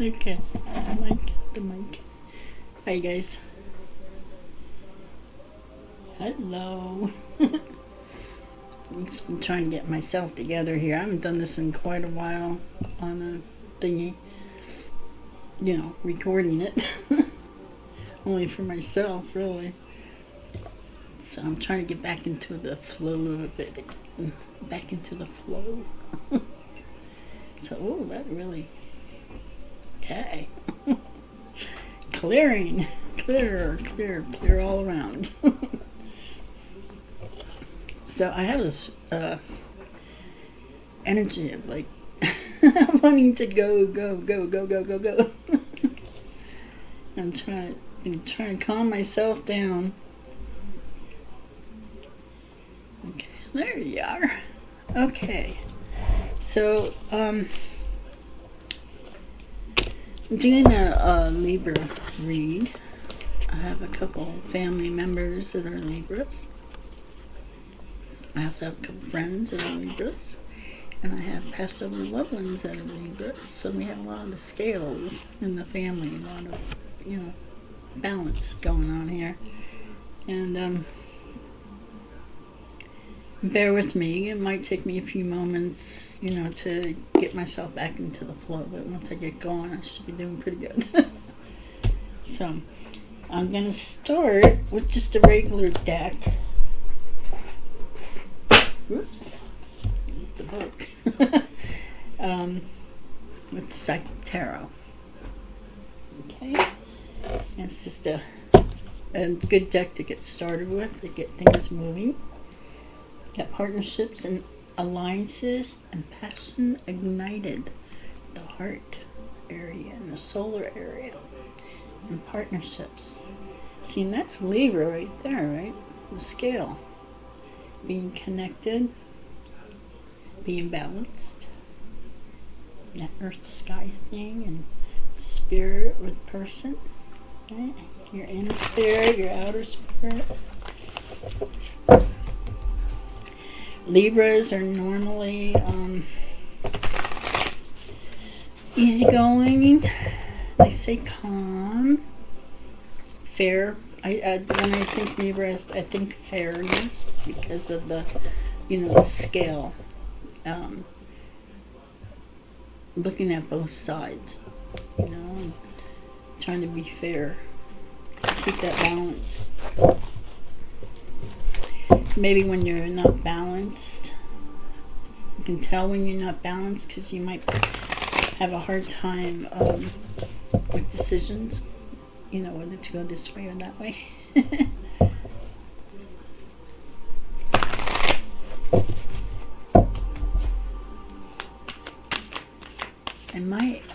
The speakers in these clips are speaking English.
Okay, the mic. Hi guys. Hello. I'm trying to get myself together here. I haven't done this in quite a while on a thingy. Recording it. Only for myself, really. So I'm trying to get back into the flow of it. Back into the flow. So, that really... Okay. Clearing. Clear all around. So I have this energy of like wanting to go. I'm trying to calm myself down. Okay, there you are. Okay, so I'm doing a Libra read. I have a couple family members that are Libras. I also have a couple friends that are Libras. And I have passed over loved ones that are Libras. So we have a lot of the scales in the family. A lot of, balance going on here. And bear with me. It might take me a few moments, to get myself back into the flow. But once I get going, I should be doing pretty good. So I'm going to start with just a regular deck. Oops. The book. With the Psychic Tarot. Okay. And it's just a good deck to get started with, to get things moving. Got partnerships and alliances and passion ignited. The heart area and the solar area. And partnerships. See, and that's Libra right there, right? The scale. Being connected. Being balanced. That earth sky thing. And spirit with person. Right? Your inner spirit, your outer spirit. Libras are normally easygoing. They say calm, fair. When I think Libra, I think fairness because of the, the scale. Looking at both sides, and trying to be fair. Keep that balance. Maybe when you're not balanced, you can tell when you're not balanced because you might have a hard time with decisions, whether to go this way or that way.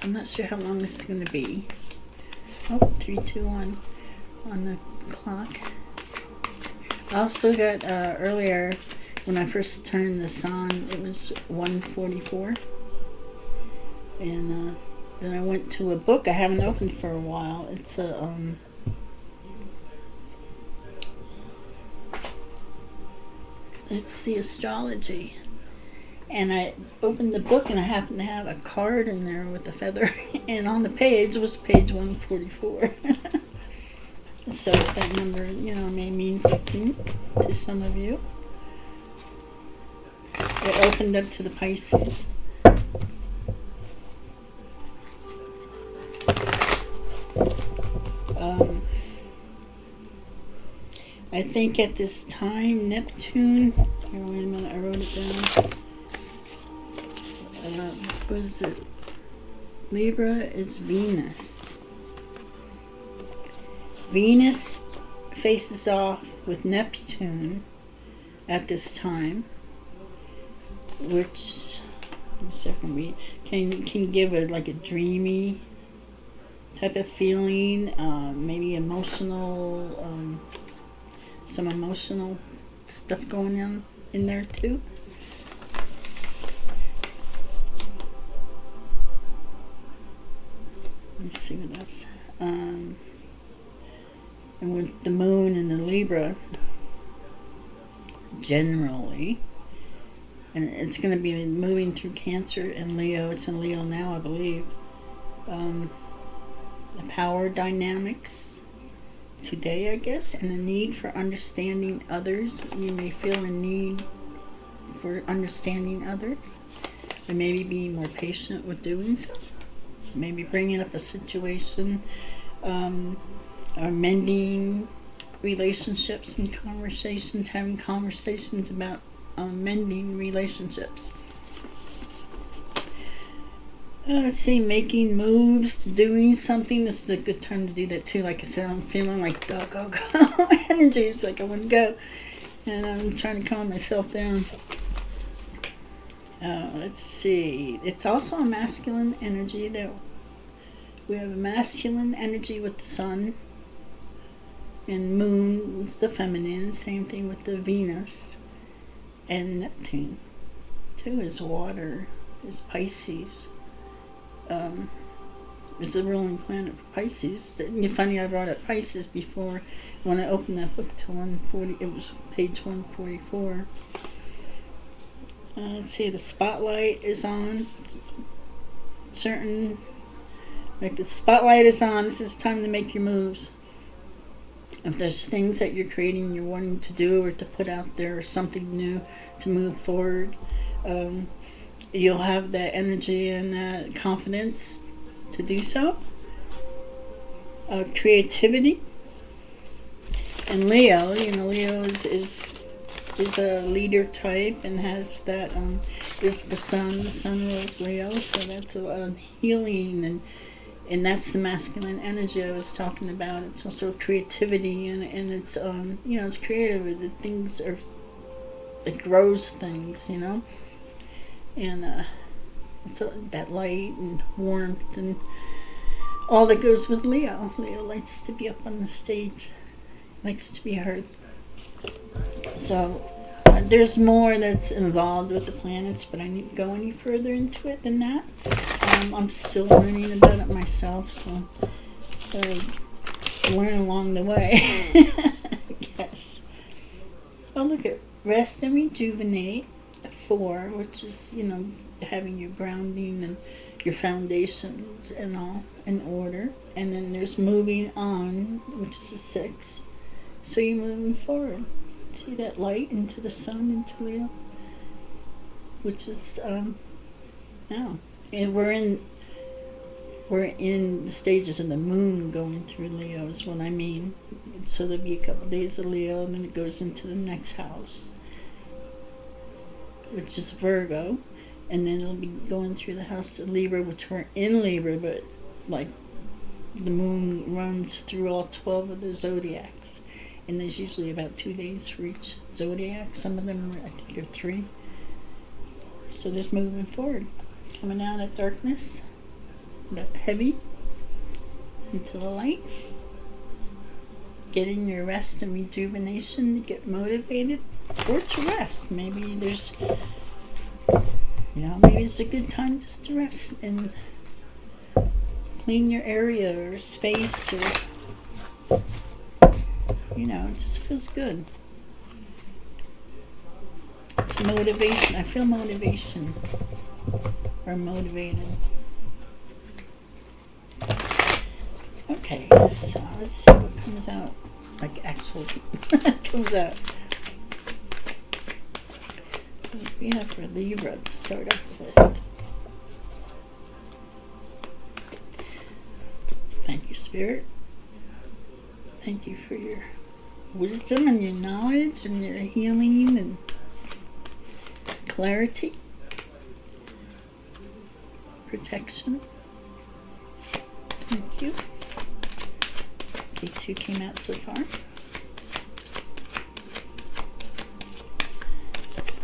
I'm not sure how long this is going to be. 3, 2, 1 on the clock. I also got earlier when I first turned this on, it was 1:44, and then I went to a book I haven't opened for a while. It's it's the astrology, and I opened the book and I happened to have a card in there with a feather, and on the page was page 144. So that number, may mean something to some of you. It opened up to the Pisces. I think at this time, Neptune, here, wait a minute, I wrote it down. Was it? Libra is Venus. Venus faces off with Neptune at this time, which can give it like a dreamy type of feeling, maybe emotional, some emotional stuff going on in there too. Let's see what else. And with the moon and the Libra, generally, and it's going to be moving through Cancer and Leo. It's in Leo now, I believe. the power dynamics today, I guess, and the need for understanding others. You may feel a need for understanding others, and maybe being more patient with doing so. Maybe bringing up a situation, or mending relationships and conversations, having conversations about mending relationships. Let's see, making moves, doing something. This is a good time to do that too. Like I said, I'm feeling like go, go, go energy. It's like I want to go. And I'm trying to calm myself down. Let's see. It's also a masculine energy. That we have a masculine energy with the sun. And moon is the feminine. Same thing with the Venus and Neptune. 2 is water. Is Pisces. It's a ruling planet for Pisces. It's funny, I brought up Pisces before. When I opened that book to 140, it was page 144. Let's see, the spotlight is on. Like the spotlight is on. This is time to make your moves. If there's things that you're creating, you're wanting to do or to put out there, or something new to move forward, you'll have that energy and that confidence to do so. Creativity. And Leo, Leo is a leader type and has that, is the sun rules Leo, so that's a healing, and that's the masculine energy I was talking about. It's also creativity, and it's, it's creative. The things are, it grows things, and it's that light and warmth and all that goes with Leo. Leo likes to be up on the stage, likes to be heard. So there's more that's involved with the planets, but I need to go any further into it than that. I'm still learning about it myself, so learn along the way, I guess. Oh, look at rest and rejuvenate. 4, which is, having your grounding and your foundations and all in order. And then there's moving on, which is a 6. So you're moving forward. See that light into the sun, into Leo? Which is, now. And we're in the stages of the moon going through Leo is what I mean. So there'll be a couple days of Leo, and then it goes into the next house, which is Virgo, and then it'll be going through the house of Libra, which we're in Libra, but like the moon runs through all 12 of the zodiacs, and there's usually about 2 days for each zodiac. Some of them, I think, are 3. So there's moving forward, coming out of darkness, that heavy, into the light, getting your rest and rejuvenation to get motivated. Or to rest. Maybe there's, maybe it's a good time just to rest and clean your area or space, or, it just feels good. It's motivation. I feel motivation, or motivated. Okay, so let's see what comes out, like actual comes out. What we have for Libra to start off with. Thank you, Spirit. Thank you for your wisdom and your knowledge and your healing and clarity, protection. Thank you. D2 came out so far.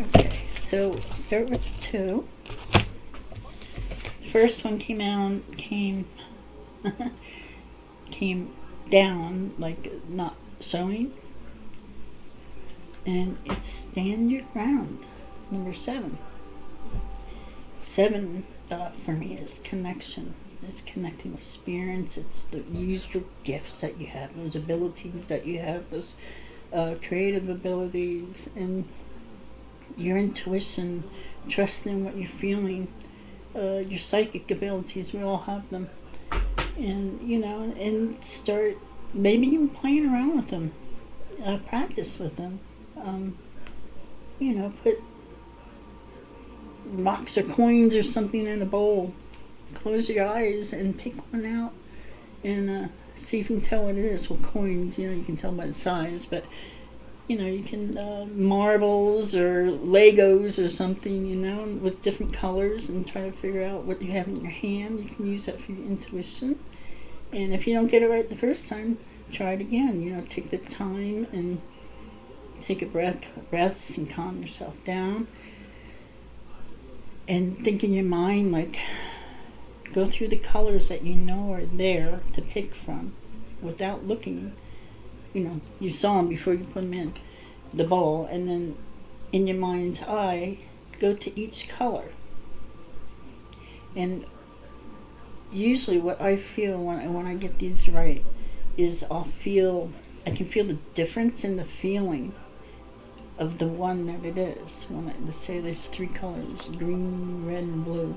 Okay, so I'll start with the 2. The first one came down, like not showing, and it's stand your ground. Number 7. 7 for me is connection. It's connecting with spirits. It's use your gifts that you have, those abilities that you have, those creative abilities, and your intuition, trusting what you're feeling, your psychic abilities. We all have them. and and start maybe even playing around with them, practice with them. Put rocks or coins or something in a bowl. Close your eyes and pick one out, and see if you can tell what it is. Well, coins, you can tell by the size, but you can marbles or Legos or something, with different colors, and try to figure out what you have in your hand. You can use that for your intuition. And if you don't get it right the first time, try it again. Take the time and take a breaths and calm yourself down. And think in your mind, like, go through the colors that are there to pick from without looking. You saw them before you put them in the bowl, and then in your mind's eye, go to each color. And usually what I feel when I get these right is I can feel the difference in the feeling of the one that it is. Let's say there's 3 colors, green, red, and blue.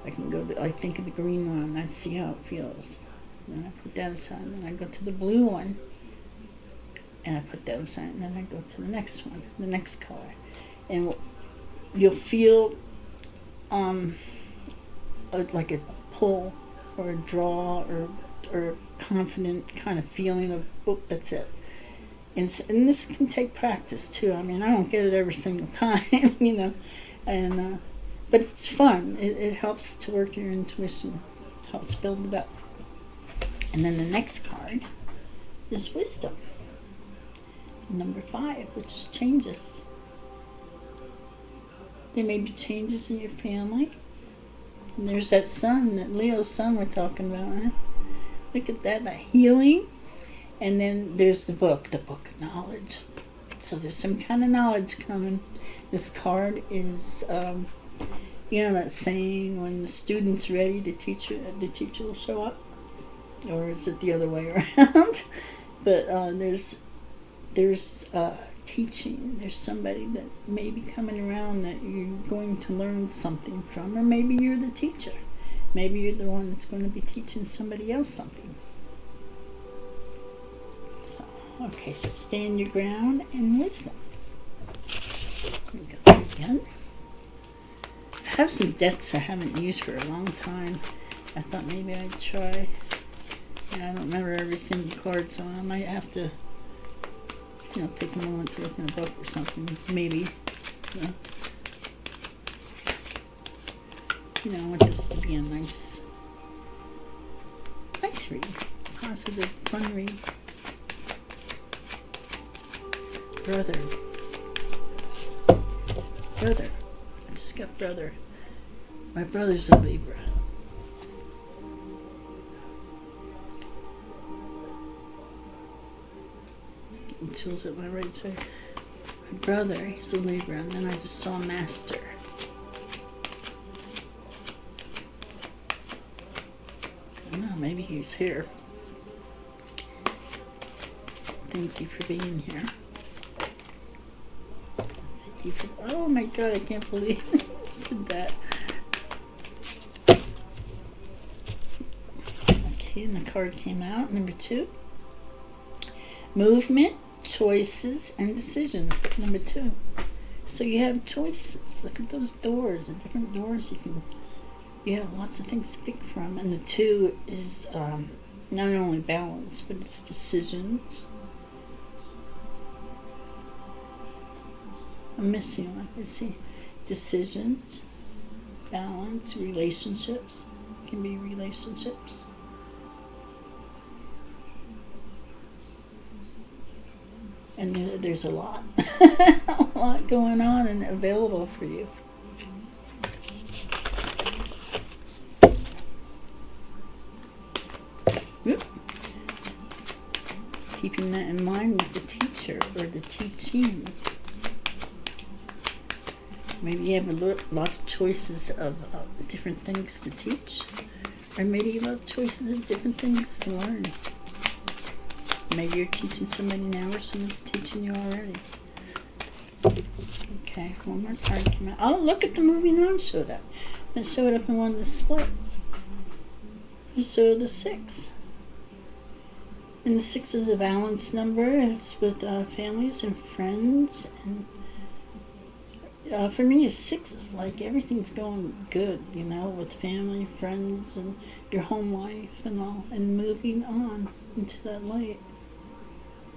I think of the green one, I see how it feels. Then I put that aside, and then I go to the blue one, and I put that aside, and then I go to the next one, the next color. And you'll feel like a pull or a draw or a confident kind of feeling of, oh, that's it. And this can take practice too. I don't get it every single time, but it's fun. It helps to work your intuition, helps build it up. And then the next card is wisdom, number 5, which is changes. There may be changes in your family. And there's that sun, that Leo's sun we're talking about, huh? Look at that healing. And then there's the book of knowledge. So there's some kind of knowledge coming. This card is, that saying, when the student's ready, the teacher will show up. Or is it the other way around? But there's teaching. There's somebody that may be coming around that you're going to learn something from. Or maybe you're the teacher. Maybe you're the one that's going to be teaching somebody else something. Okay, so stand your ground and wisdom. Go again. I have some decks I haven't used for a long time. I thought maybe I'd try. I don't remember every single card, so I might have to, take a moment to look in a book or something. Maybe. I want this to be a nice read. Positive, fun read. Brother. I just got brother. My brother's a Libra. Getting chills at my right side. My brother, he's a Libra, and then I just saw Master. I don't know, maybe he's here. Thank you for being here. Oh my God, I can't believe I did that. Okay, and the card came out, number 2. Movement, choices, and decision, number 2. So you have choices. Look at those doors, the different doors you have lots of things to pick from. And the 2 is not only balance, but it's decisions. I'm missing one. Let's see. Decisions, balance, relationships. It can be relationships. And there's a lot. A lot going on and available for you. Whoop. Keeping that in mind with the teacher or the teaching. Maybe you have a lot of choices of different things to teach. Or maybe you have choices of different things to learn. Maybe you're teaching somebody now or someone's teaching you already. Okay, one more card came out. Oh, look at the movie non showed up. It showed up in one of the splits. So the 6. And the 6 is a balance number. It's with families and friends. And for me, 6 is like everything's going good, with family, friends, and your home life and all. And moving on into that light.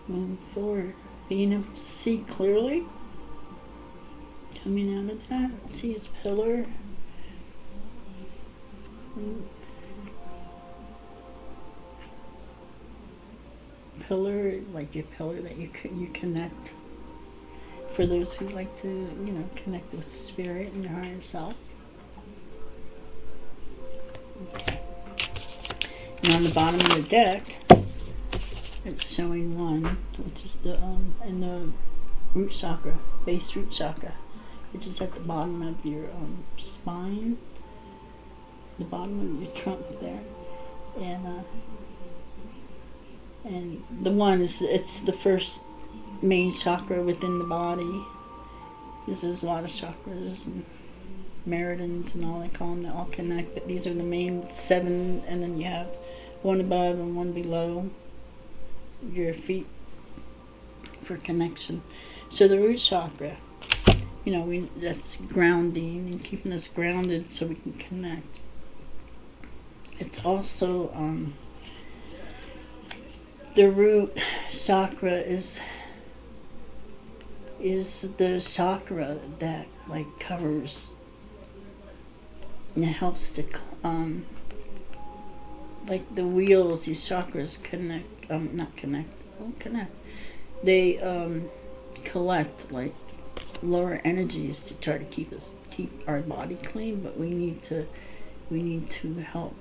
Moving forward. Being able to see clearly. Coming out of that. See his pillar. Pillar, like your pillar that you connect. For those who like to, connect with spirit and your higher self. Okay. And on the bottom of the deck, it's showing 1, which is the in the root chakra, base root chakra, which is at the bottom of your spine, the bottom of your trunk there, and the 1 it's the first main chakra within the body. There's a lot of chakras and meridans and all they call them that all connect, but these are the main 7, and then you have 1 above and 1 below your feet for connection. So the root chakra, that's grounding and keeping us grounded so we can connect. It's also the root chakra is the chakra that covers and it helps to like the wheels. These chakras connect, connect. They collect lower energies to try to keep our body clean, but we need to help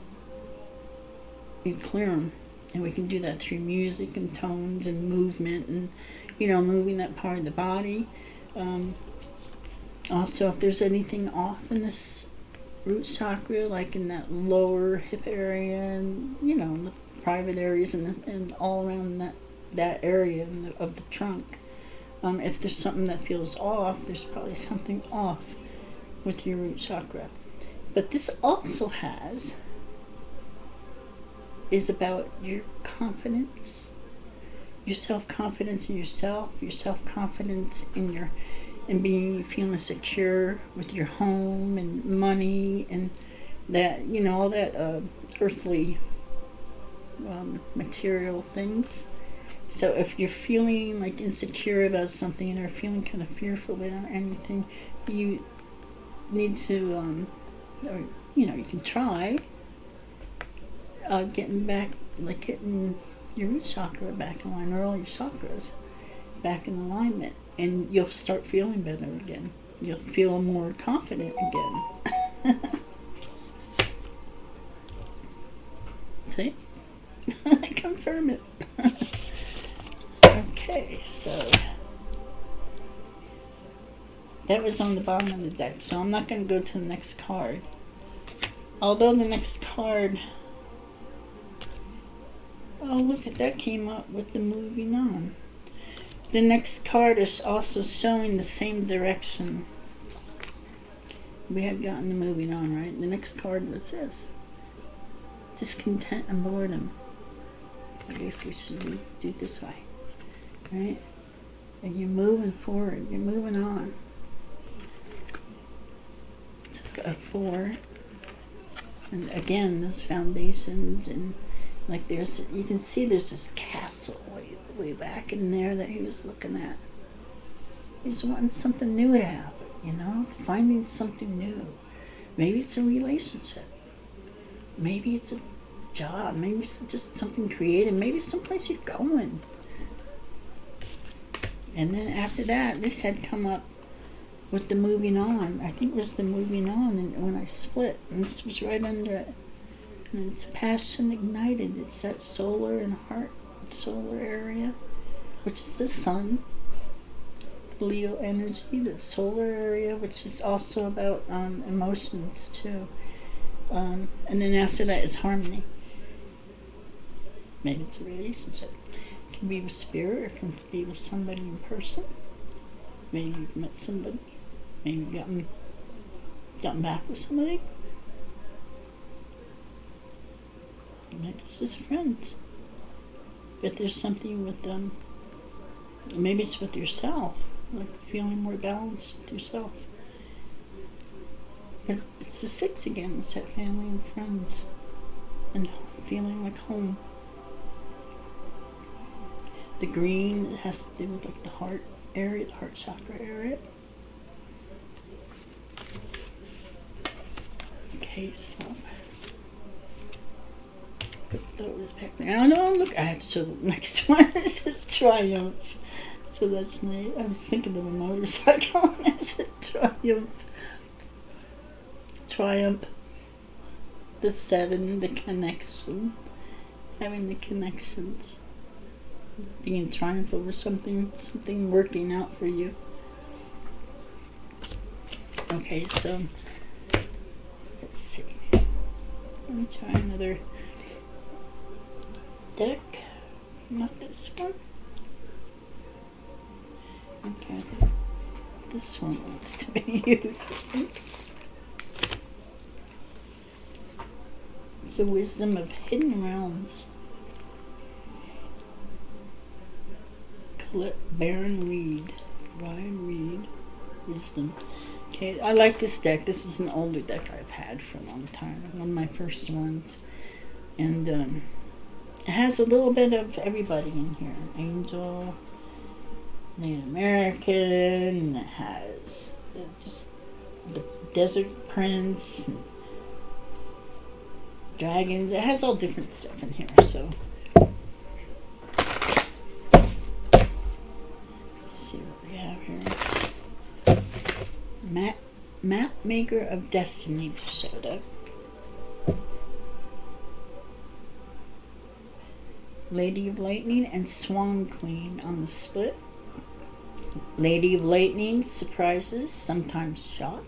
and clear them. And we can do that through music and tones and movement and, moving that part of the body. Also, if there's anything off in this root chakra, like in that lower hip area and, the private areas and all around that area of the trunk, if there's something that feels off, there's probably something off with your root chakra. But this also is about your confidence, your self-confidence in yourself, your self-confidence in feeling secure with your home and money and that, all that earthly material things. So if you're feeling insecure about something or feeling kind of fearful about anything, you need to, you can try getting your root chakra back in line, or all your chakras back in alignment, and you'll start feeling better again. You'll feel more confident again. See? I confirm it. Okay, so that was on the bottom of the deck, so I'm not going to go to the next card. Although the next card, oh, look at that, came up with the moving on. The next card is also showing the same direction. We had gotten the moving on, right? The next card was this. Discontent and boredom. I guess we should do it this way. Right? And you're moving forward. You're moving on. It's a 4. And again, those foundations and you can see there's this castle way back in there that he was looking at. He's wanting something new to happen, finding something new. Maybe it's a relationship. Maybe it's a job. Maybe it's just something creative. Maybe it's someplace you're going. And then after that, this had come up with the moving on. I think it was the moving on and when I split. And this was right under it. And it's passion ignited. It's that solar and heart, solar area, which is the sun, Leo energy, the solar area, which is also about emotions too. And then after that is harmony. Maybe it's a relationship. It can be with spirit, or it can be with somebody in person. Maybe you've met somebody. Maybe you've gotten back with somebody. Maybe it's just friends. But there's something with them. Maybe it's with yourself, like feeling more balanced with yourself. But it's the 6 again. It's that family and friends, and feeling like home. The green, it has to do with like the heart area, the heart chakra area. Okay, so put those back there. No, look, so the next one is Triumph. So that's nice. I was thinking of a motorcycle. It's a Triumph. Triumph. The 7, the connection. Having the connections. Being in triumph over something working out for you. Okay, so let's see. Let me try another deck. Not this one. Okay, this one wants to be used. It's the wisdom of hidden realms. Baron Reed, Ryan Reed, wisdom. Okay, I like this deck. This is an older deck I've had for a long time. One of my first ones. And it has a little bit of everybody in here. Angel, Native American, it has just the Desert Prince, and dragons. It has all different stuff in here, so let's see what we have here. Map Maker of Destiny showed up. Lady of Lightning and Swan Queen on the split. Lady of Lightning, surprises, sometimes shock.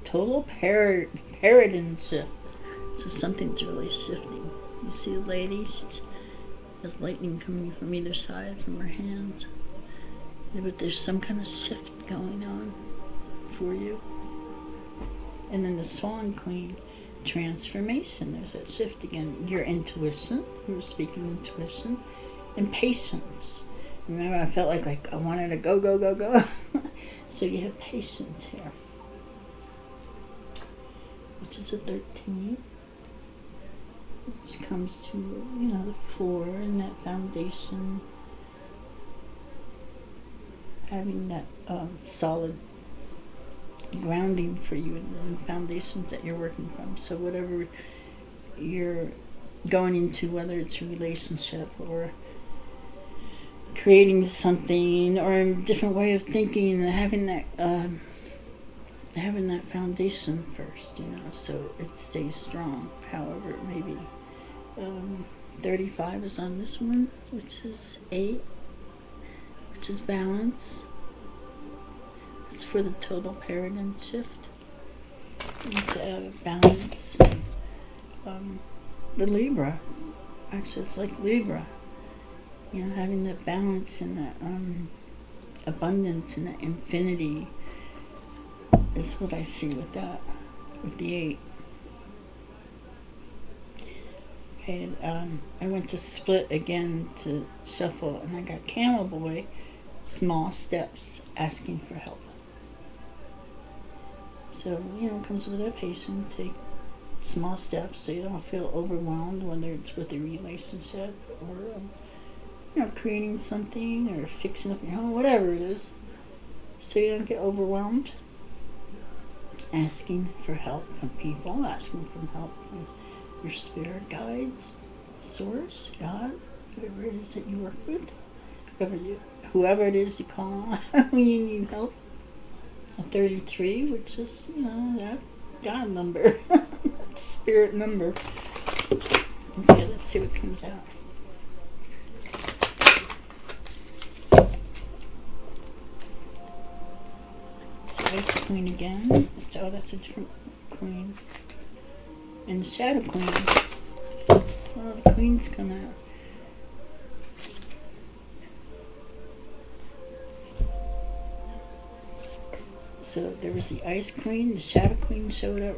Total paradigm shift. So something's really shifting. You see the lady, she has lightning coming from either side from her hands. Yeah, but there's some kind of shift going on for you. And then the Swan Queen, transformation. There's that shift again. Your intuition, we were speaking intuition, and patience. Remember, I felt like I wanted to go. So you have patience here, which is a 13, which comes to, the 4 and that foundation, having that solid grounding for you and the foundations that you're working from. So whatever you're going into, whether it's a relationship or creating something or a different way of thinking, having that foundation first, so it stays strong. However it may be. 35 is on this one, which is 8, which is balance. It's for the total paradigm shift. It's balance. The Libra, actually, it's like Libra. Having that balance and that abundance and that infinity is what I see with that, with the 8. Okay, I went to split again to shuffle, and I got Camel Boy, small steps, asking for help. So, it comes with that patience. Take small steps so you don't feel overwhelmed, whether it's with a relationship or, creating something or fixing up your home, whatever it is, so you don't get overwhelmed. Asking for help from people, asking for help from your spirit guides, source, God, whatever it is that you work with, whoever it is you call on when you need help. A 33, which is, that God number, that spirit number. Okay, let's see what comes out. It's the Ice Queen again. That's a different queen. And the Shadow Queen. Well, the Queen's come out. So there was the Ice Queen, the Shadow Queen showed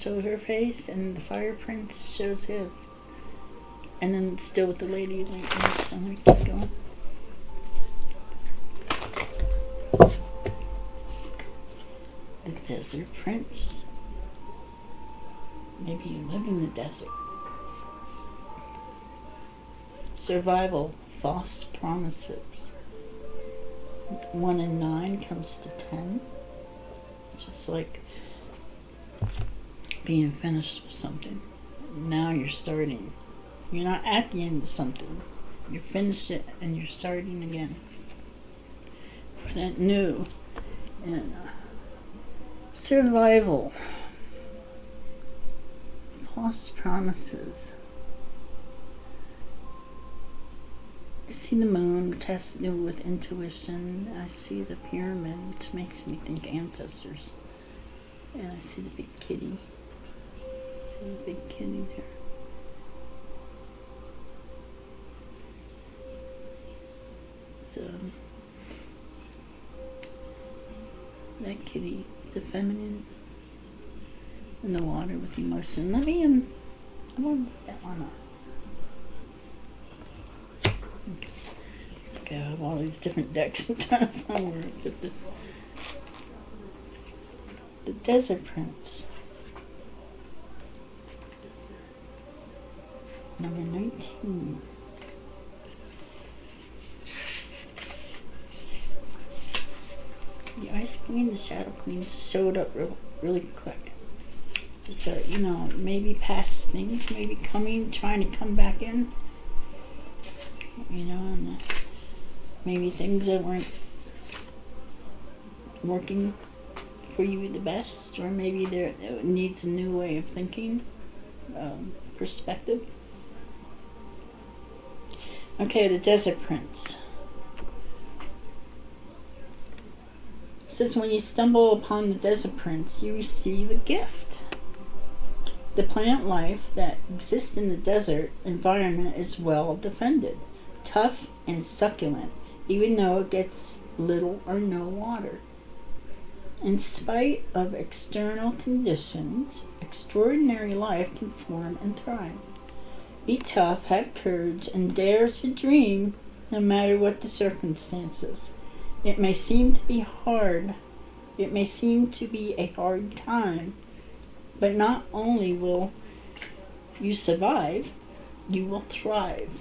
her face, and the Fire Prince shows his. And then still with the Lady of Lightning, so let me keep going. The Desert Prince. Maybe you live in the desert. Survival, false promises. 1 and 9 comes to 10. Just like being finished with something. Now you're starting. You're not at the end of something. You finished it and you're starting again. For that new and survival. False promises. I see the moon, which has to do with intuition. I see the pyramid, which makes me think ancestors. And I see the big kitty. See the big kitty there. So, that kitty is a feminine in the water with emotion. I want to put that one up. Okay, I have all these different decks. I'm trying to find where I put the Desert Prince. Number 19. The Ice Queen, the Shadow Queen showed up really quick. Just maybe past things, maybe trying to come back in. And maybe things that weren't working for you the best, or maybe it needs a new way of thinking, perspective. Okay, the Desert Prince. It says when you stumble upon the Desert Prince, you receive a gift. The plant life that exists in the desert environment is well defended, tough and succulent, even though it gets little or no water. In spite of external conditions, extraordinary life can form and thrive. Be tough, have courage, and dare to dream no matter what the circumstances. It may seem to be hard. It may seem to be a hard time, but not only will you survive, you will thrive.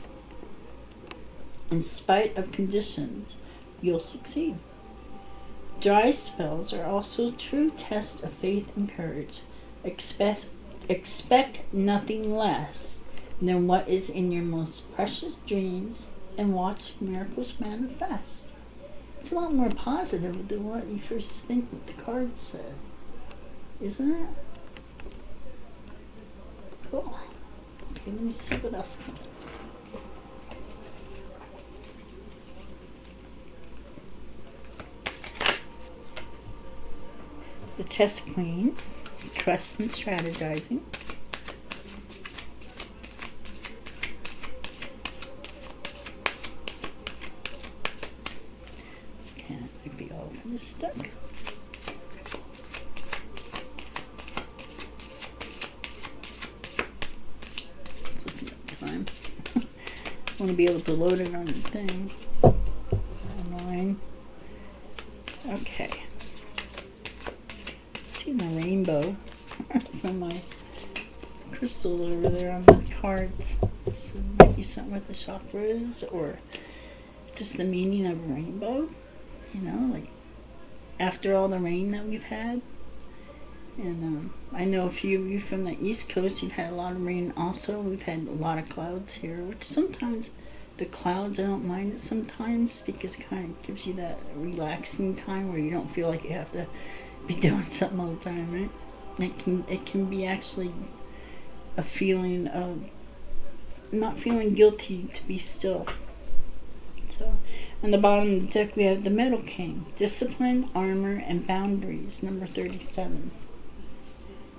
In spite of conditions, you'll succeed. Dry spells are also true tests of faith and courage. Expect nothing less than what is in your most precious dreams and watch miracles manifest. It's a lot more positive than what you first think what the card said. Isn't it? Cool. Okay, let me see what else comes. The Chess Queen, trust and strategizing. Okay, that might be all for this deck. It's looking at the time. I want to be able to load it on the thing. Online. Okay. The rainbow from my crystal over there on the cards. So it might be something with the chakras or just the meaning of a rainbow. Like after all the rain that we've had. And I know a few of you from the East Coast, you've had a lot of rain also. We've had a lot of clouds here, which sometimes the clouds, I don't mind it sometimes because it kind of gives you that relaxing time where you don't feel like you have to be doing something all the time, right? It can be actually a feeling of not feeling guilty to be still. So, on the bottom of the deck we have the Metal King, discipline, armor, and boundaries. Number 37.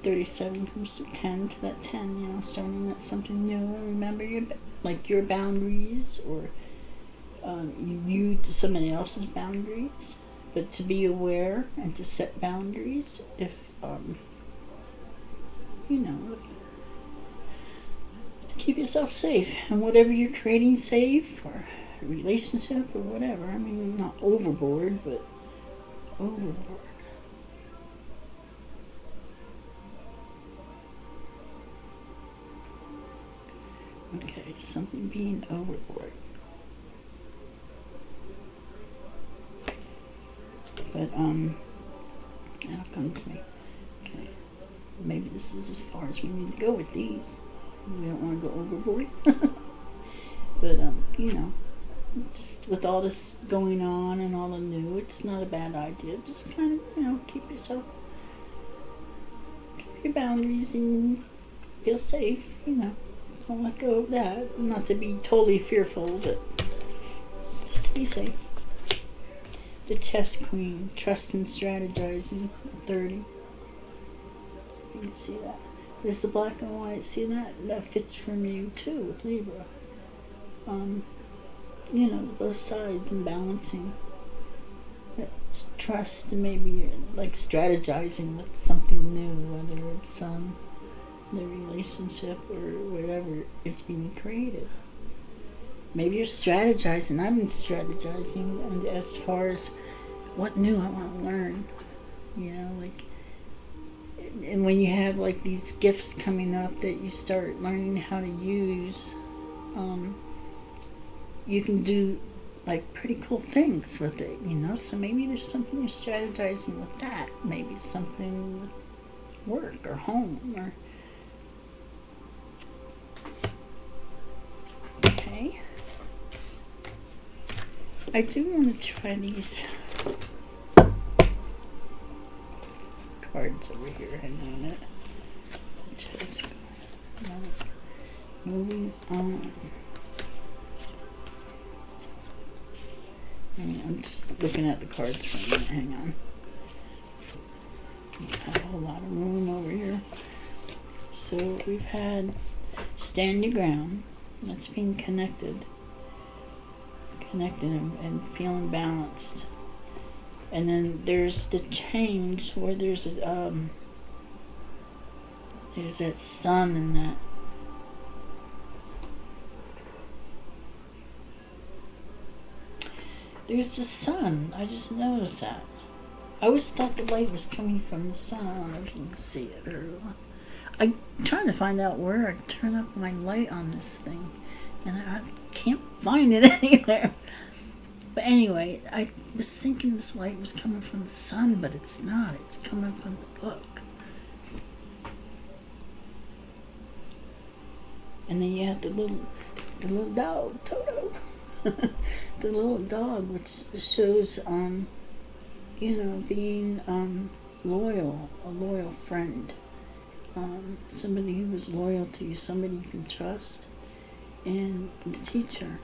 37 comes to 10 to that 10. Starting at something new. Remember your boundaries, or you to somebody else's boundaries. But to be aware and to set boundaries if, to keep keep yourself safe. And whatever you're creating safe, or a relationship, or whatever. I mean, not overboard, but overboard. Okay, something being overboard. But, that'll come to me. Okay. Maybe this is as far as we need to go with these. We don't want to go overboard. But, you know, just with all this going on and all the new, it's not a bad idea. Just kind of, you know, keep your boundaries and feel safe, you know. Don't let go of that. Not to be totally fearful, but just to be safe. The Chess Queen, trust and strategizing, 30. You can see that. There's the black and white. See that? That fits from you too with Libra. You know, both sides and balancing. It's trust, and maybe you're like strategizing with something new, whether it's the relationship or whatever is being created. Maybe you're strategizing. I've been strategizing, and as far as what new I want to learn, you know, like, and when you have like these gifts coming up that you start learning how to use, you can do like pretty cool things with it, you know. So maybe there's something you're strategizing with that. Maybe something with work or home or. Okay. I do want to try these cards over here. Hang on a minute. Just moving on. I'm just looking at the cards for a minute. Hang on. We have a whole lot of room over here. So we've had stand your ground. That's being connected and feeling balanced. And then there's the change where there's that sun and that there's the sun. I just noticed that. I always thought the light was coming from the sun. I don't know if you can see it or I'm trying to find out where I turn up my light on this thing, and I can't find it anywhere. But anyway, I was thinking this light was coming from the sun, but it's not. It's coming from the book. And then you have the little dog, Toto. The little dog, which shows, you know, being loyal, a loyal friend. Somebody who is loyal to you, somebody you can trust, and the teacher.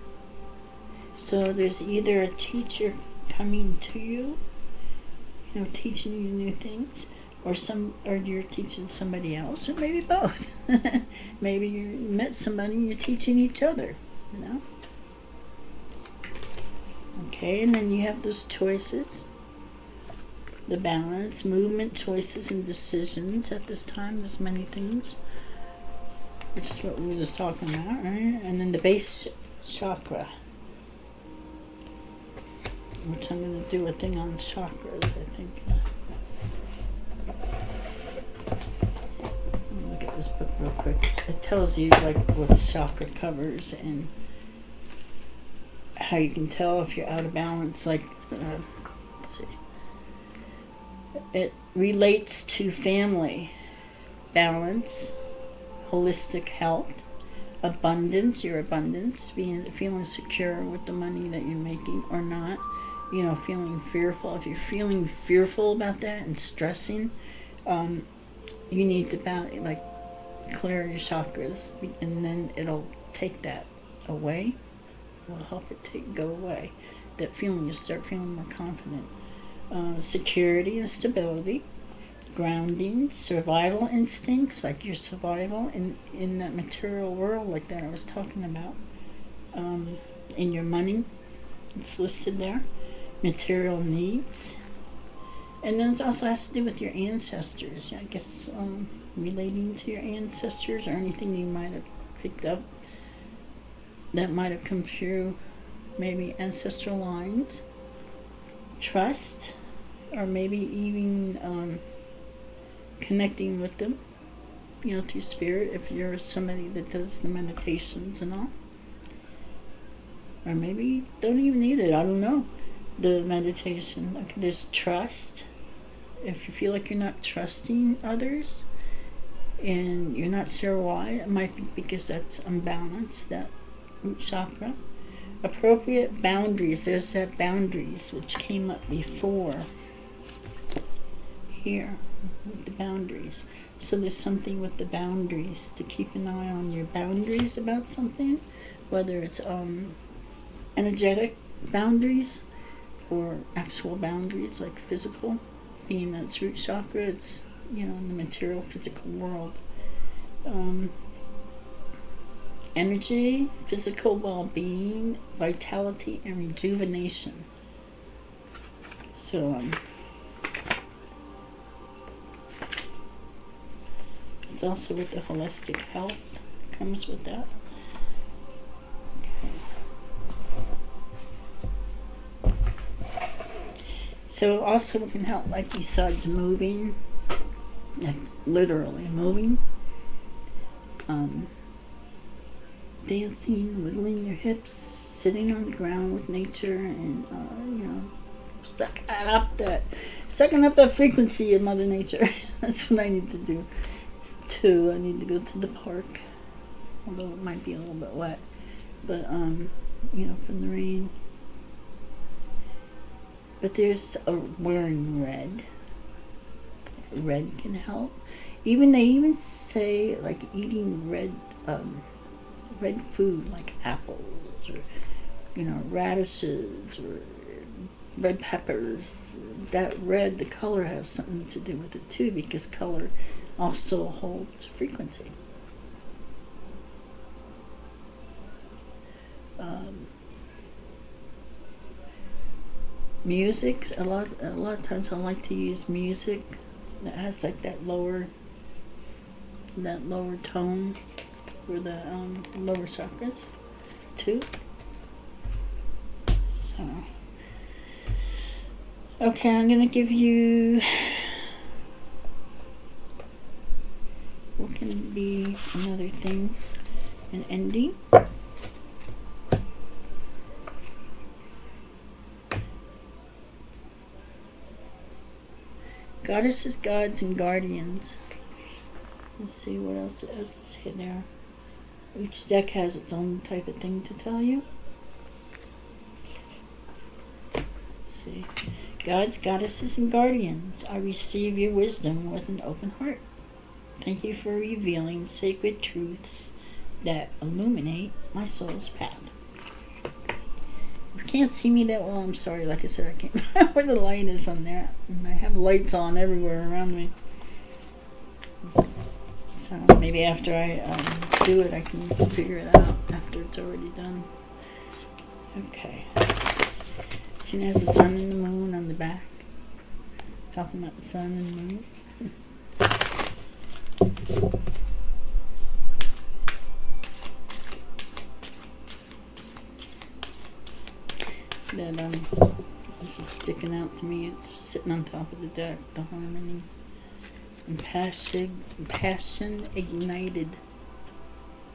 So there's either a teacher coming to you, you know, teaching you new things, or you're teaching somebody else, or maybe both. Maybe you met somebody and you're teaching each other, you know. Okay, and then you have those choices. The balance, movement, choices, and decisions. At this time, there's many things, which is what we were just talking about, right? And then the base chakra, which I'm going to do a thing on chakras, I think. Let me look at this book real quick. It tells you like what the chakra covers and how you can tell if you're out of balance. Like, let's see. It relates to family, balance, holistic health, abundance, your abundance, feeling secure with the money that you're making or not, you know, feeling fearful. If you're feeling fearful about that and stressing, you need to clear your chakras, and then it'll take that away. It'll help it go away. That feeling, you start feeling more confident. Security and stability, grounding, survival instincts, like your survival in that material world, like that I was talking about. In your money, it's listed there. Material needs, and then it also has to do with your ancestors. I guess relating to your ancestors or anything you might have picked up that might have come through maybe ancestral lines, trust, or maybe even connecting with them, through spirit, if you're somebody that does the meditations and all. Or maybe don't even need it, I don't know. The meditation. Okay, there's trust. If you feel like you're not trusting others and you're not sure why, it might be because that's unbalanced, that root chakra. Appropriate boundaries. There's that boundaries which came up before here with the boundaries. So there's something with the boundaries, to keep an eye on your boundaries about something, whether it's energetic boundaries or actual boundaries, like physical, being that's root chakra. It's in the material physical world. Energy, physical well-being, vitality, and rejuvenation. So it's also with the holistic health, comes with that. So also it can help, like, besides moving, like literally moving, dancing, wiggling your hips, sitting on the ground with nature, and sucking up that frequency of Mother Nature. That's what I need to do too. I need to go to the park, although it might be a little bit wet, but from the rain. But there's wearing red. Red can help. They even say, like, eating red food, like apples or radishes or red peppers. That red, the color, has something to do with it too, because color also holds frequency. Music, a lot of times I like to use music that has like that lower tone for the lower chakras too. So okay, I'm gonna give you, what can be another thing, an ending. Goddesses, gods, and guardians. Let's see what else it has to say there. Each deck has its own type of thing to tell you. Let's see. Gods, goddesses, and guardians, I receive your wisdom with an open heart. Thank you for revealing sacred truths that illuminate my soul's path. You can't see me that well, I'm sorry. Like I said, I can't find where the light is on there. And I have lights on everywhere around me. So maybe after I do it, I can figure it out after it's already done. Okay. See, there's the sun and the moon on the back. Talking about the sun and the moon. That this is sticking out to me. It's sitting on top of the deck, the harmony. And passion ignited.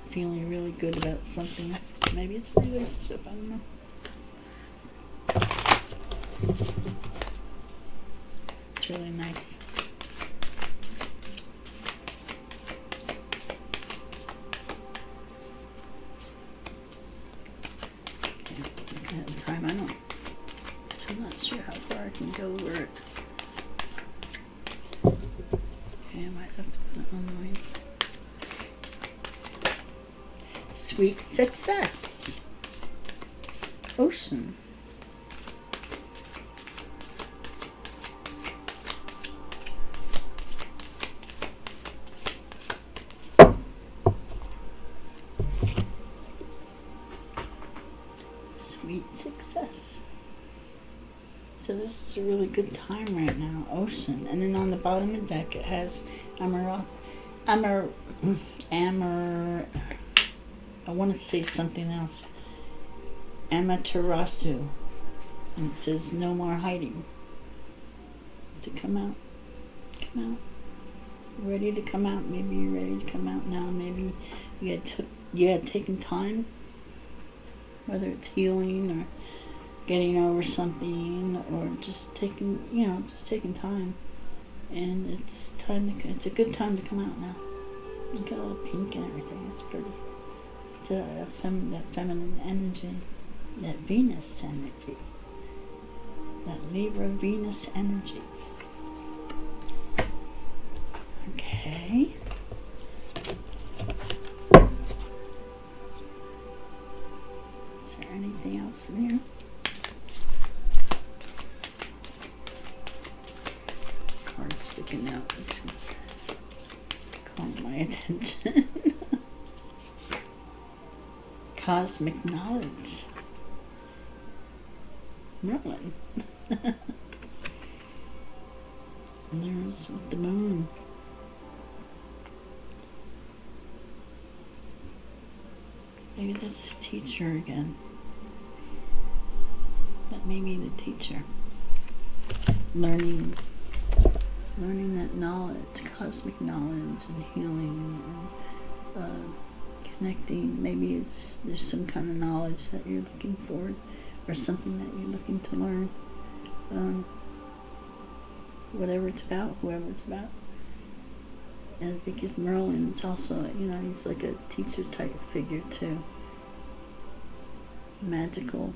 Feeling really good about something. Maybe it's a relationship, I don't know. It's really nice. At the time, I don't. So I'm not sure how far I can go where it. Okay, I might have to put it on the ring. Sweet success. Ocean. Sweet success. So this is a really good time right now. Ocean. And then on the bottom of the deck it has I want to say something else. Amaterasu. And it says no more hiding. To come out. Come out. Ready to come out. Maybe you're ready to come out now. Maybe you had taken time. Whether it's healing or getting over something or just taking time. And it's a good time to come out now. Look at all the pink and everything. It's pretty. It's that feminine energy. That Venus energy. That Libra Venus energy. Okay. Is there anything else in here? Card sticking out. It's calling my attention. Cosmic knowledge. Merlin. There's the moon. Maybe that's the teacher again. That may be the teacher. Learning that knowledge, cosmic knowledge and healing and connecting. Maybe there's some kind of knowledge that you're looking for or something that you're looking to learn. Whatever it's about, whoever it's about. And because Merlin's also, he's like a teacher type figure too. Magical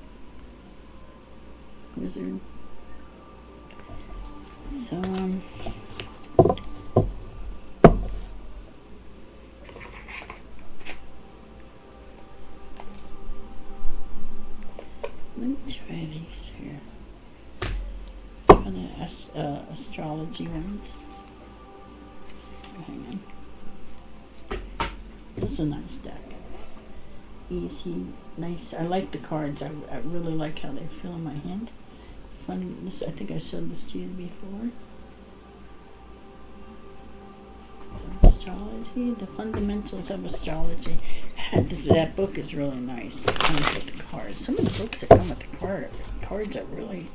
wizard. So, let me try these here. Try the astrology ones. Hang on. This is a nice deck. Easy, nice. I like the cards. I really like how they feel in my hand. Fun. I think I showed this to you before. Astrology, the fundamentals of astrology. That book is really nice. It comes with the cards. Some of the books that come with the cards are really,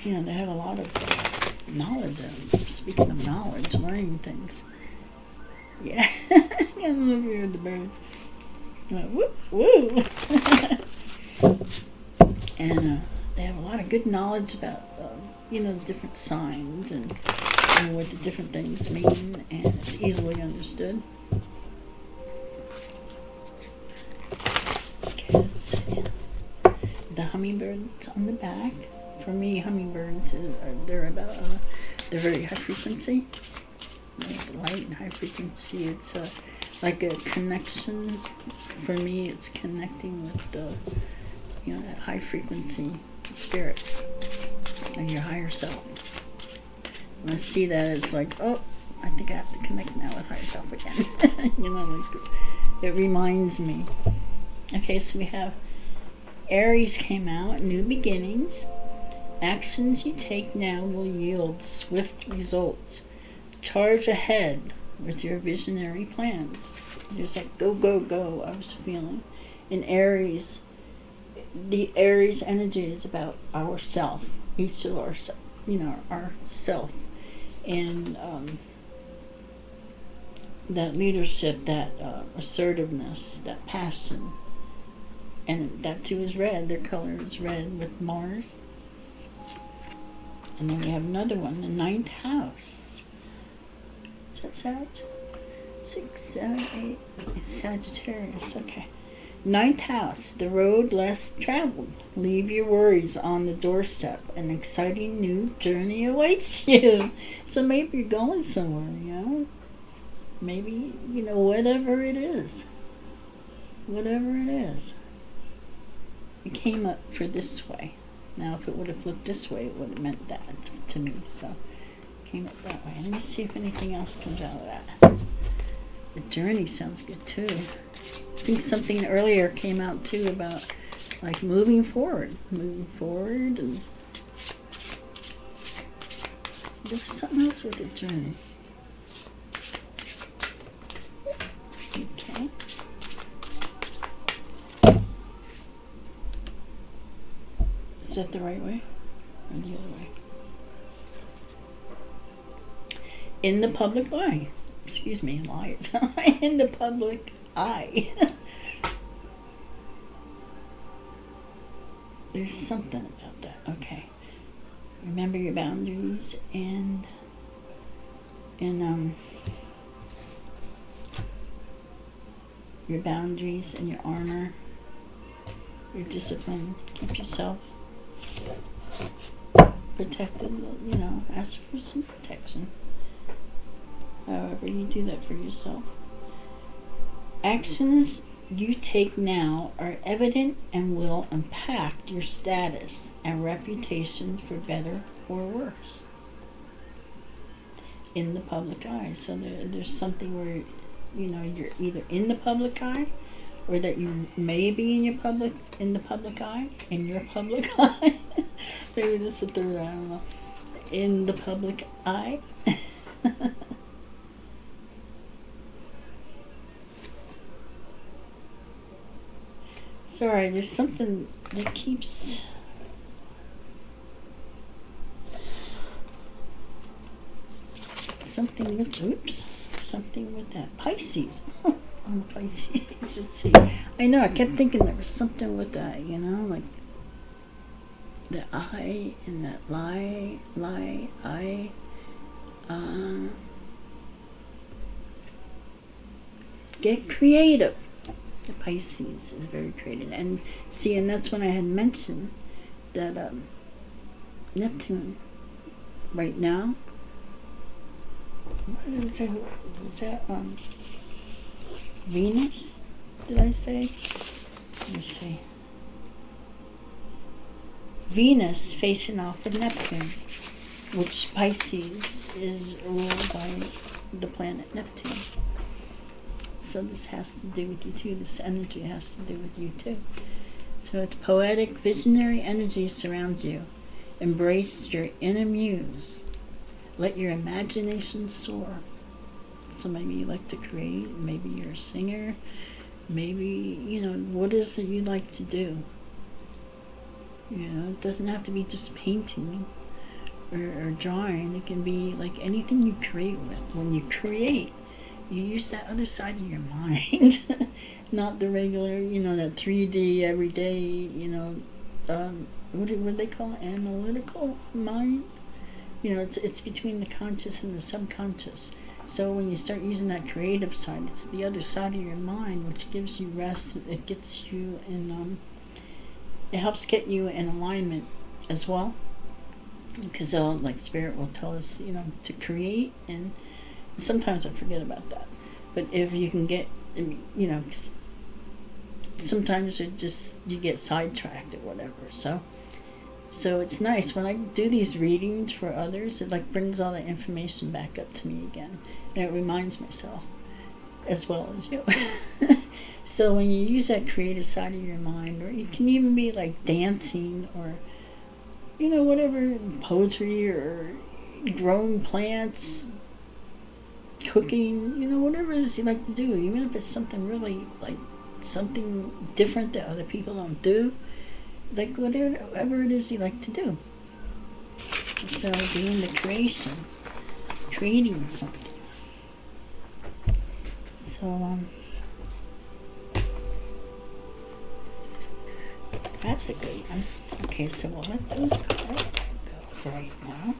they have a lot of knowledge. Speaking of knowledge, learning things. Yeah, I love you heard the bird. Woo, woo. And they have a lot of good knowledge about, different signs and what the different things mean, and it's easily understood. Okay, let's see. The hummingbirds on the back. For me, hummingbirds they're very high frequency. Light and high frequency. It's like a connection. For me, it's connecting with the, that high frequency spirit and your higher self. When I see that, it's like, oh, I think I have to connect now with higher self again. It reminds me. Okay, so we have Aries came out, new beginnings. Actions you take now will yield swift results. Charge ahead with your visionary plans. There's that go, go, go I was feeling. In Aries, the Aries energy is about ourself, each of our self. And that leadership, that assertiveness, that passion. And that too is red. Their color is red with Mars. And then we have another one, the 9th house. Is that Sag? 6, 7, 8. It's Sagittarius. Okay. 9th house, the road less traveled. Leave your worries on the doorstep. An exciting new journey awaits you. So maybe you're going somewhere, Maybe, whatever it is. Whatever it is. It came up for this way. Now, if it would have flipped this way, it would have meant that to me. So, it came up that way. Let me see if anything else comes out of that. The journey sounds good, too. I think something earlier came out, too, about, like, moving forward. Moving forward. And there was something else with the journey. Okay. that the right way? Or the other way? In the public eye. Excuse me, lie. In the public eye. There's something about that. Okay. Remember your boundaries and your boundaries and your armor, your discipline. Keep yourself protected, ask for some protection. However you do that for yourself. Actions you take now are evident and will impact your status and reputation for better or worse in the public eye. So there's something where you're either in the public eye, or that you may be in the public eye. Maybe this is the third, I don't know. In the public eye. Sorry, there's something that keeps something with that Pisces. On Pisces. Let's see. I know, I kept thinking there was something with that, like the I and that I. Get creative. The Pisces is very creative. And see, and that's when I had mentioned that Neptune right now. What was that Venus? Did I say? Let me see. Venus facing off with Neptune, which Pisces is ruled by the planet Neptune. So this has to do with you too. This energy has to do with you too. So it's poetic, visionary energy surrounds you. Embrace your inner muse. Let your imagination soar. So maybe you like to create, maybe you're a singer, maybe, what is it you like to do? It doesn't have to be just painting or drawing. It can be like anything you create with. When you create, you use that other side of your mind, not the regular, that 3D everyday, what do they call it? Analytical mind? It's between the conscious and the subconscious. So when you start using that creative side, it's the other side of your mind, which gives you rest. It gets you in, it helps get you in alignment as well. Because Spirit will tell us, to create, and sometimes I forget about that. But if you can get, sometimes you get sidetracked or whatever. So it's nice when I do these readings for others. It brings all the information back up to me again, and it reminds myself as well as you. So when you use that creative side of your mind, or it can even be like dancing, or whatever, poetry, or growing plants, cooking, whatever it is you like to do, even if it's something really something different that other people don't do. Whatever it is you like to do. So doing the creating something. So that's a good one. Okay, so we'll let those go for right now.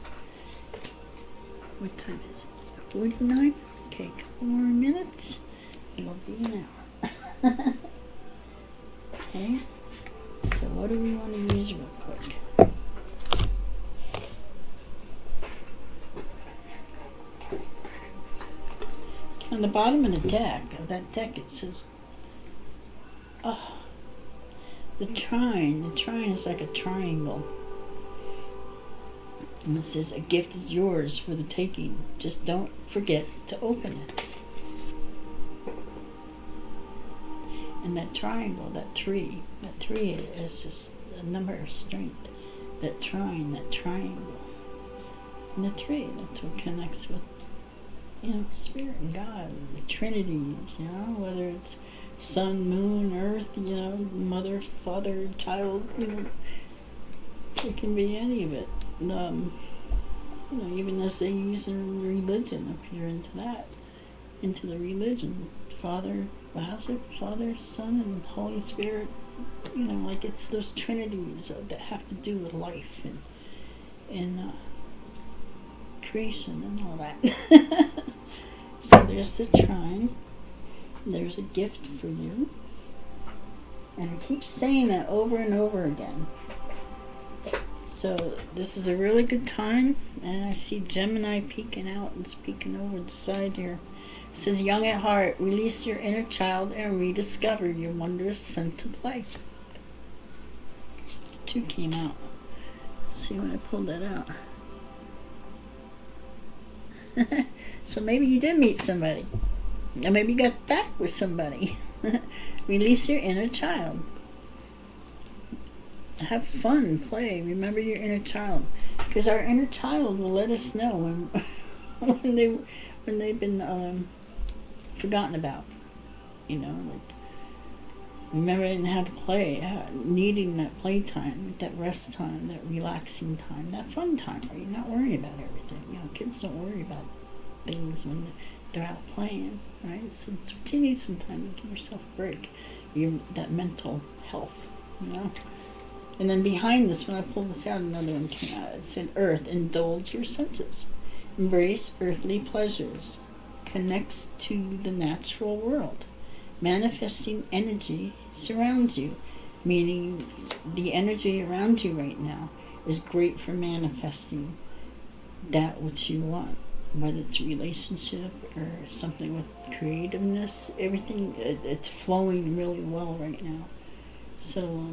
What time is it? 49? Okay, a couple more minutes. It'll be an hour. Okay. So what do we want to use real quick? On the bottom of that deck, it says, the trine. The trine is like a triangle. And it says, a gift is yours for the taking. Just don't forget to open it. And that triangle, that three is just a number of strength. That trine, that triangle. And the three, that's what connects with, Spirit and God, the Trinities, whether it's Sun, Moon, Earth, Mother, Father, Child, It can be any of it. Even as they use in religion, if you're into that, into the religion, Father, Father, Son, and Holy Spirit. Like it's those trinities that have to do with life and creation and all that. So there's the trine. There's a gift for you. And I keep saying that over and over again. So this is a really good time. And I see Gemini peeking out. It's peeking over the side here. It says, young at heart, release your inner child and rediscover your wondrous sense of life. 2 came out. Let's see when I pulled that out. So maybe you did meet somebody. Or maybe you got back with somebody. Release your inner child. Have fun, play. Remember your inner child. Because our inner child will let us know when they've been forgotten about. Remembering how to play, needing that play time, that rest time, that relaxing time, that fun time where you're not worrying about everything. Kids don't worry about things when they're out playing, right? So you need some time to give yourself a break. That mental health, And then behind this, when I pulled this out, another one came out. It said, Earth, indulge your senses. Embrace earthly pleasures. Connects to the natural world. Manifesting energy surrounds you, meaning the energy around you right now is great for manifesting that which you want, whether it's a relationship or something with creativeness. Everything, it's flowing really well right now. So,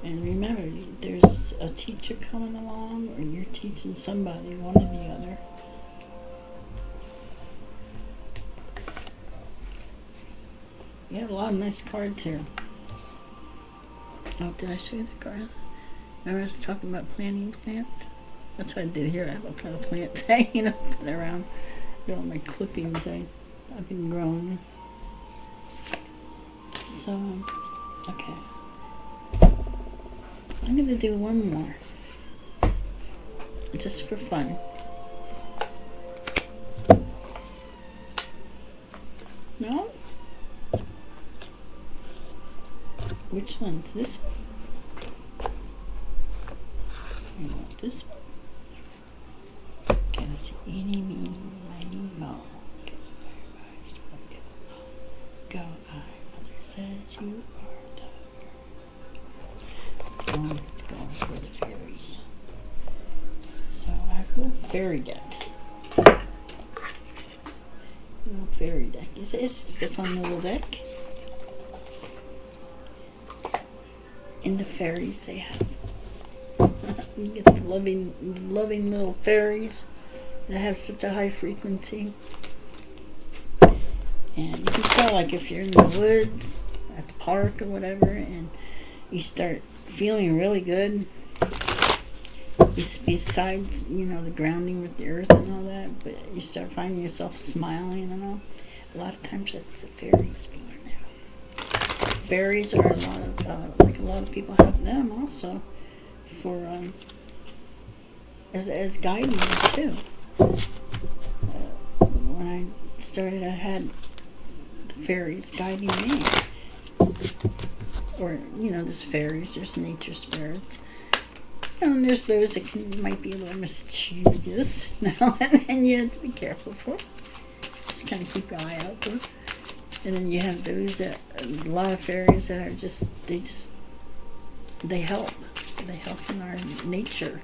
and remember, there's a teacher coming along, or you're teaching somebody, one or the other. You have a lot of nice cards here. Oh, did I show you the card? Remember I was talking about planting plants? That's what I did here. I have all kind of plants hanging up and around. All my clippings I've been growing. So, okay. I'm going to do one more. Just for fun. No? Which one's this one? You want this one? Can I see eeny, meeny, miny, mo? Go, I, mother says you are the girl. Going for the fairies. So I have a little fairy deck. Little fairy deck. It's just a fun little deck. And the fairies they have. You get the loving little fairies that have such a high frequency. And you can tell, like, if you're in the woods, at the park or whatever, and you start feeling really good, besides, the grounding with the earth and all that, but you start finding yourself smiling and all, a lot of times that's the fairies being there. Fairies are a lot of people have them also for as guidance too. When I started, I had the fairies guiding me. Or, there's fairies, there's nature spirits. And there's those that might be a little mischievous now and then you have to be careful for. Just kind of keep your eye out for. And then you have those a lot of fairies that are they help. They help in our nature.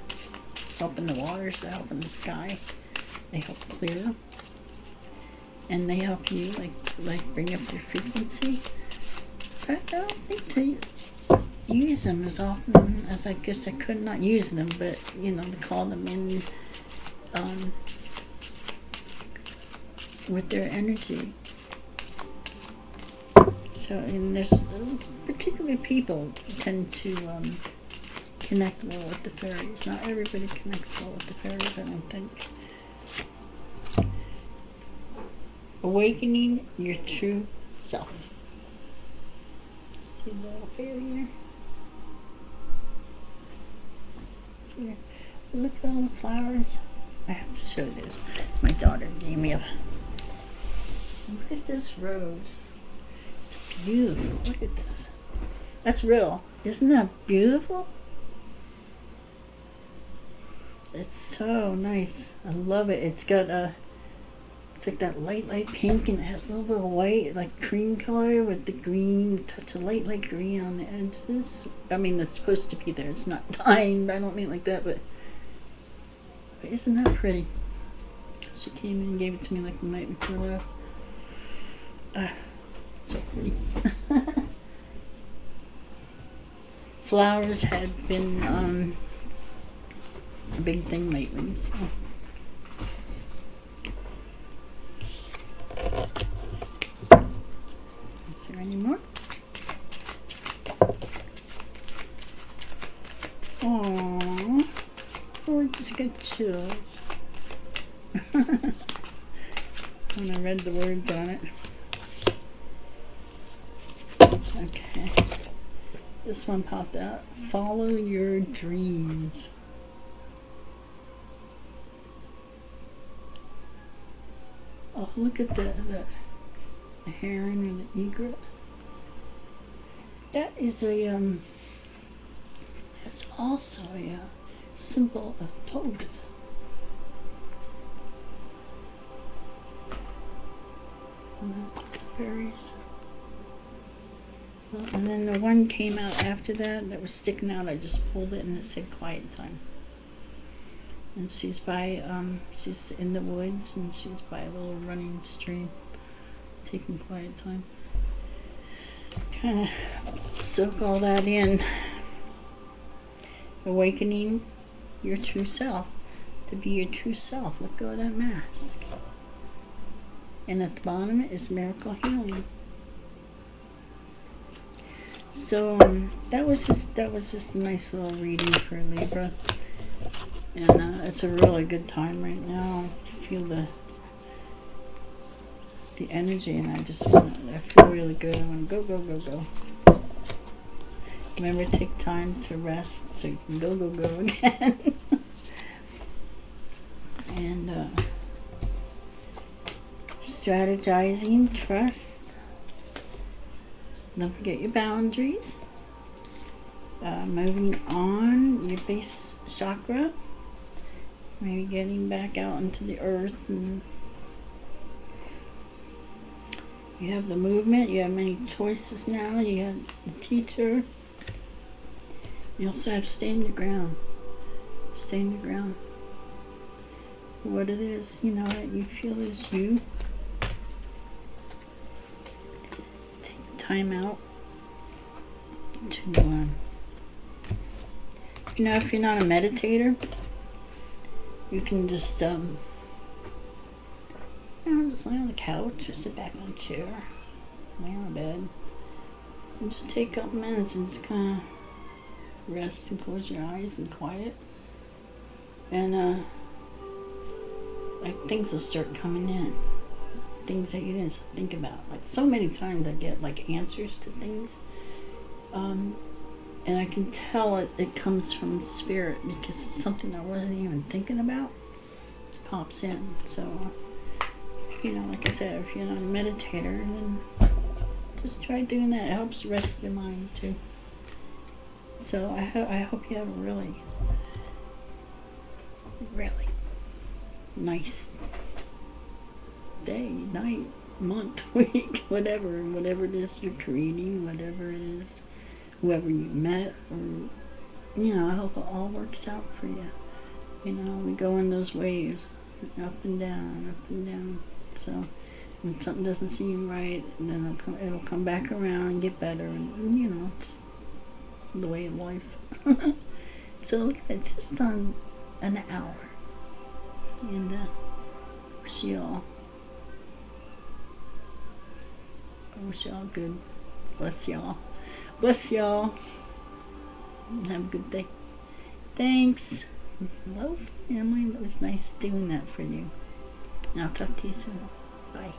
Help in the waters, they help in the sky. They help clear. And they help you, like bring up your frequency. But I don't think to use them as often as I guess I could not use them, but, to call them in with their energy. So, and there's particularly people tend to connect well with the fairies. Not everybody connects well with the fairies, I don't think. Awakening your true self. See the little fairy there? See there? Look at all the flowers. I have to show this. My daughter gave me a. Look at this rose. It's beautiful. Look at this. That's real. Isn't that beautiful? It's so nice. I love it. It's got a. It's like that light pink, and it has a little bit of white, like cream color with the green, touch of light green on the edges. I mean, it's supposed to be there. It's not dying. I don't mean it like that, but isn't that pretty? She came in and gave it to me like the night before last. So pretty. Flowers had been a big thing lately, so. Is there any more? Aww. Oh, I just got chills. When I read the words on it. Okay. This one popped out. Follow your dreams. Oh, look at the heron or the egret. That is a that's also a symbol of dogs. Fairies. Well, and then the one came out after that was sticking out. I just pulled it and it said quiet time. And she's by she's in the woods and she's by a little running stream, taking quiet time. Kind of soak all that in. Awakening your true self. To be your true self. Let go of that mask. And at the bottom is miracle healing. So that was just a nice little reading for Libra, and it's a really good time right now to feel the energy, and I feel really good. I want to go. Remember, take time to rest so you can go again. And strategizing, trust. Don't forget your boundaries. Moving on, your base chakra. Maybe getting back out into the earth. And you have the movement. You have many choices now. You have the teacher. You also have staying the ground. Staying the ground. What it is, that you feel is you. Time out to if you're not a meditator, you can just just lay on the couch or sit back on a chair, lay on a bed, and just take a couple minutes and just kind of rest and close your eyes and quiet, and like things will start coming in. Things that you didn't think about. Like so many times I get like answers to things, and I can tell it comes from spirit because it's something I wasn't even thinking about. It pops in. So like I said, if you're not a meditator, then just try doing that. It helps rest your mind too. So I hope you have a really nice day, night, month, week, whatever it is you're creating, whatever it is, whoever you met, or I hope it all works out for you. We go in those waves, up and down. So when something doesn't seem right, then it'll come back around and get better, and just the way of life. So it's just on an hour, and wish you all good. Bless y'all. Have a good day. Thanks. Love, family. It was nice doing that for you. And I'll talk to you soon. Bye.